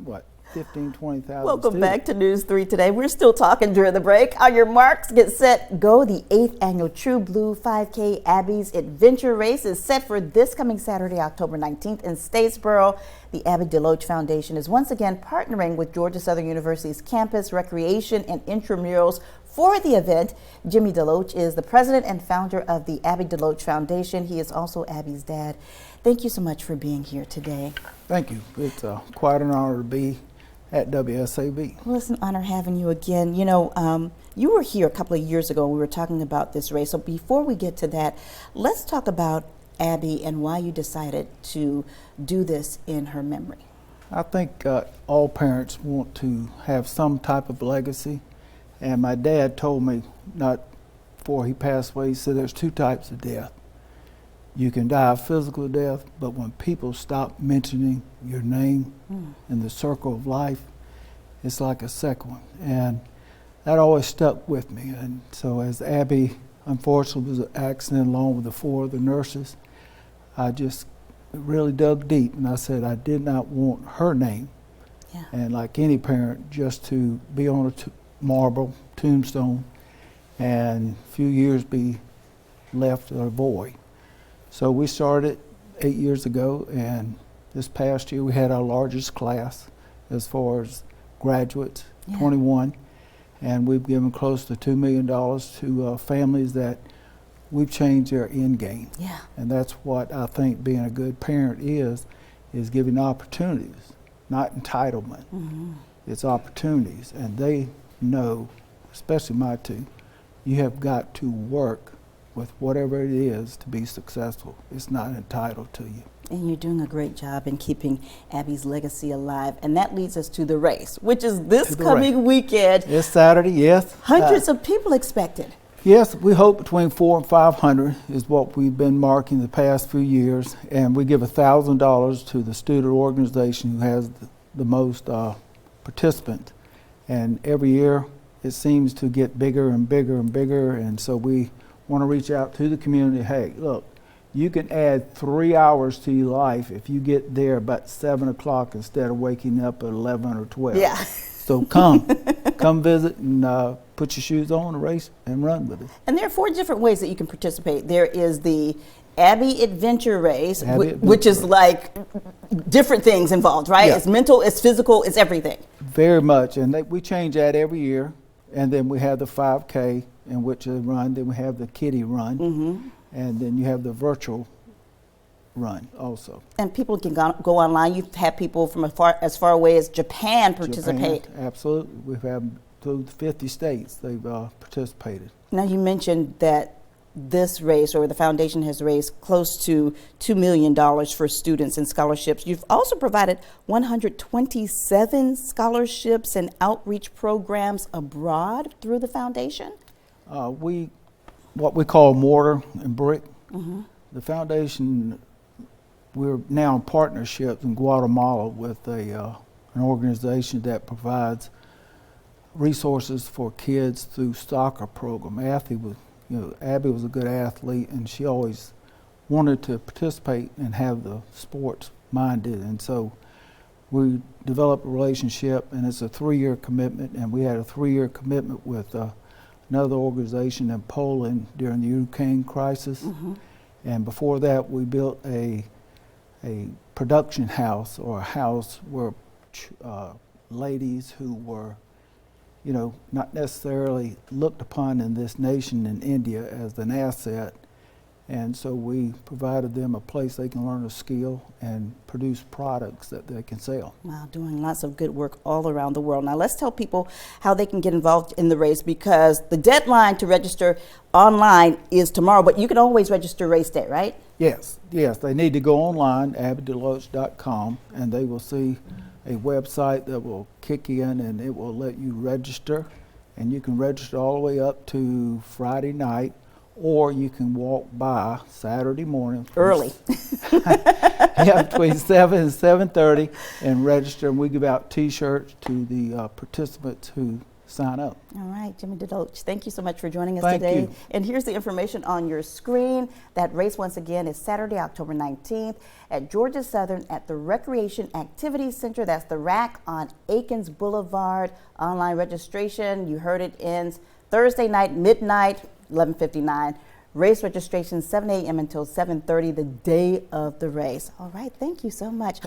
what, 15, 20,000 Welcome students. back to News 3 Today. We're still talking during the break. On your marks, get set, go. The 8th annual True Blue 5K Abbie's Adventure Race is set for this coming Saturday, October 19th in Statesboro. The Abbie Deloach Foundation is once again partnering with Georgia Southern University's Campus Recreation and Intramurals for the event. Jimmy Deloach is the president and founder of the Abbie Deloach Foundation. He is also Abbie's dad. Thank you so much for being here today. Thank you. It's quite an honor to be at WSAB. Well, it's an honor having you again. You know, you were here a couple of years ago. We were talking about this race. So before we get to that, let's talk about Abbie and why you decided to do this in her memory. I think all parents want to have some type of legacy. And my dad told me, not before he passed away, he said there's two types of death. You can die a physical death, but when people stop mentioning your name in the circle of life, it's like a second one. And that always stuck with me. And so as Abbie, unfortunately, was an accident along with the 4 other nurses, I just really dug deep and I said I did not want her name. Yeah. And like any parent, just to be on a marble tombstone and a few years be left a void. So we started 8 years ago, and this past year we had our largest class as far as graduates, 21, and we've given close to $2 million to families that we've changed their end game. Yeah. And that's what I think being a good parent is giving opportunities, not entitlement. It's opportunities, and they know, especially my two, you have got to work with whatever it is to be successful. It's not entitled to you. And you're doing a great job in keeping Abbie's legacy alive. And that leads us to the race, which is this coming weekend. It's Saturday, yes. Hundreds of people expected. Yes, we hope between 400 and 500 is what we've been marking the past few years. And we give $1,000 to the student organization who has the most participants. And every year it seems to get bigger and bigger and bigger. And so we want to reach out to the community. Hey, look, you can add 3 hours to your life if you get there about 7 o'clock instead of waking up at 11 or 12. Yeah. So come visit and put your shoes on and race and run with us. And there are 4 different ways that you can participate. There is the Abbie Adventure Race, which is like different things involved, right? Yeah. It's mental, it's physical, it's everything. Very much, and we change that every year. And then we have the 5K in which they run. Then we have the kiddie run, and then you have the virtual run also. And people can go online. You've had people from as far away as Japan participate. Absolutely. We've had through 50 states they've participated. Now you mentioned that this race, or the foundation, has raised close to $2 million for students and scholarships. You've also provided 127 scholarships and outreach programs abroad through the foundation. What we call mortar and brick. The foundation, we're now in partnerships in Guatemala with an organization that provides resources for kids through soccer program. Abbie was a good athlete, and she always wanted to participate and have the sports minded. And so we developed a relationship, and it's a 3-year commitment. And we had a 3-year commitment with another organization in Poland during the Ukraine crisis. And before that, we built a production house, or a house where ladies who were not necessarily looked upon in this nation in India as an asset. And so we provided them a place they can learn a skill and produce products that they can sell. Wow, doing lots of good work all around the world. Now let's tell people how they can get involved in the race, because the deadline to register online is tomorrow, but you can always register race day, right? Yes, they need to go online, abbiedeloach.com, and they will see a website that will kick in, and it will let you register, and you can register all the way up to Friday night, or you can walk by Saturday morning early between 7 and 7:30 and register, and we give out t-shirts to the participants who sign up. All right, Jimmy DeLoach, thank you so much for joining us Thank today. you. And here's the information on your screen. That race, once again, is Saturday, October 19th at Georgia Southern at the Recreation Activities Center. That's the RAC on Aikens Boulevard. Online registration, you heard it, ends Thursday night, midnight, 11:59. Race registration, 7 a.m. until 7:30, the day of the race. All right, thank you so much.